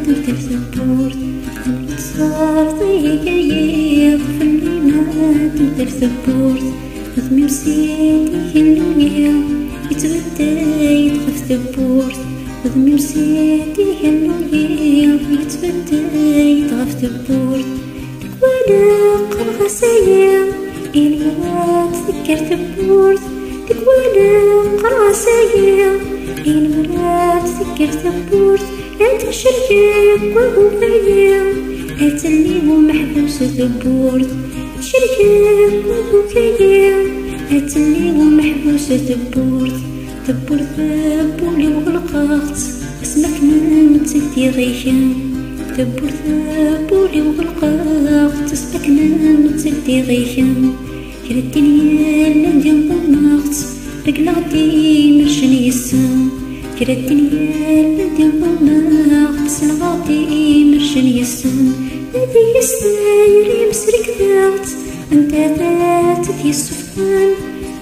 مثل ثبورت صار ضيق في الليمات مثل ثبورت وذمي مسيتي هلويا يتبدى يدغف ثبورت وذمي مسيتي هلويا يتبدى يدغف ثبورت وانا قرغة سايا إني تذكر ثبورت وانا قرغة سايا إني تذكر ثبورت أنت شركك وهو كيا أتلي ومحبوس ثبورت شركك وهو كيا أتلي ومحبوس ثبورت ثبورت ثبولي وغلقات اسمك نمتدي غيشان ثبورت ثبولي وغلقات اسمك نمتدي غيشان كرا الدنيا لندي وغمقت رقلاتي مرشن يسان كرا الدنيا لندي وغمقت سلغاتي مرشن يسان هذي يستاير يمسرك ذات انت ذاتك يسفان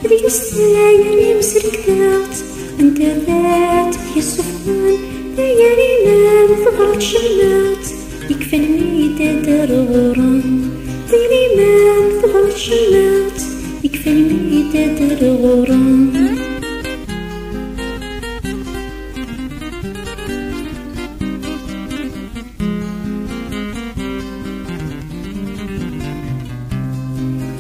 هذي يستاير يمسرك ذات انت ذاتك يسفان دايرينا ثغرة شمات يكفى الميدة دار غوران دايرينا ثغرة شمات يكفى الميدة دار غوران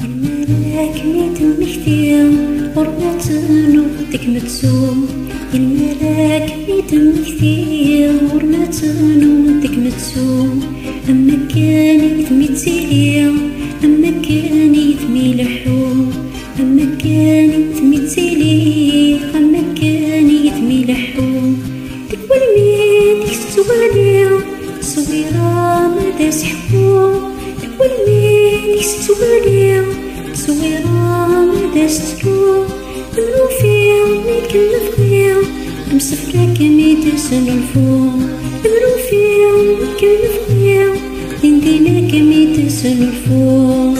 الملاك ميت مكتيا غربة نوضك متسوم الملاك ميت مكتيا غربة نوضك متسوم أما كان يثمي تسيليا أما كان يثمي لحوم أما كان يثمي تسيليا أما كان يثمي لحوم تكوى الميت يستواليا صويرة مدى سحوم تكوى الميت يستواليا صويرة مدى ستروم مروفيا ميكلف غيا مسفرة كميت سن الفوق مروفيا ميكلف غيا دينا كميت سن الفوق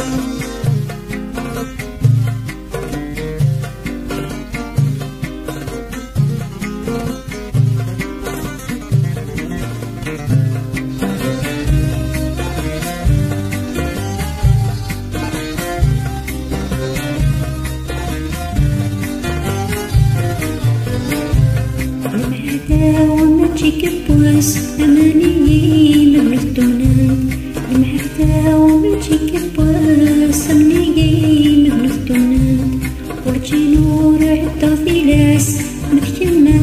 وما تجيك بواس أماني مملك دونان المحردة وما تجيك بواس أماني مملك دونان ورجي نور عدا ثلاس مكتما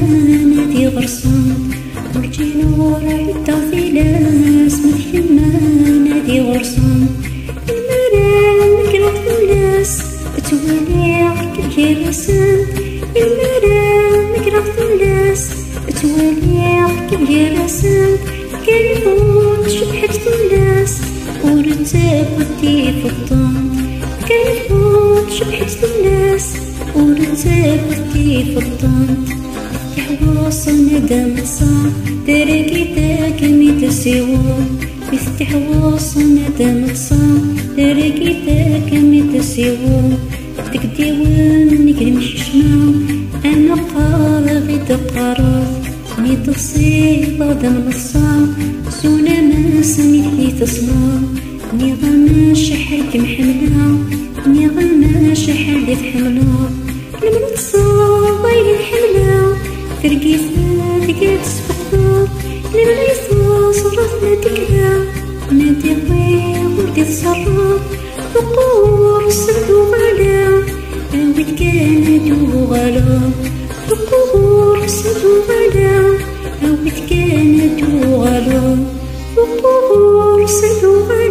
نادي غرسان ورجي نور عدا ثلاس مكتما نادي غرسان المرا مكرا ثلاس تولي عرك الجرسان المرا مكرا ثلاس توالي كجرسان كالفوت شبحت ثلاس ورتاب ودي في الطن كالفوت شبحت ثلاس ورتاب ودي في الطن يحوص ندم صار درقي ذاك ميت سيوم يستحوص ندم صار درقي ذاك ميت سيوم تكدي ونقري مششماو أنا قارغي تقارض ميت تصيب غدا الصعب سونا ما سميتي تصنع نظام شحال محملة نظام شحال تحملة لما تصاب غير الحملة ترقي ثلاثة تسفقط لما يصاص راسنا تكلا نادي غير وردي تصرف فقور سدو غلا عاود كانت غلا فقور سدو غلا عاود كانت غلا فقور سدو غلا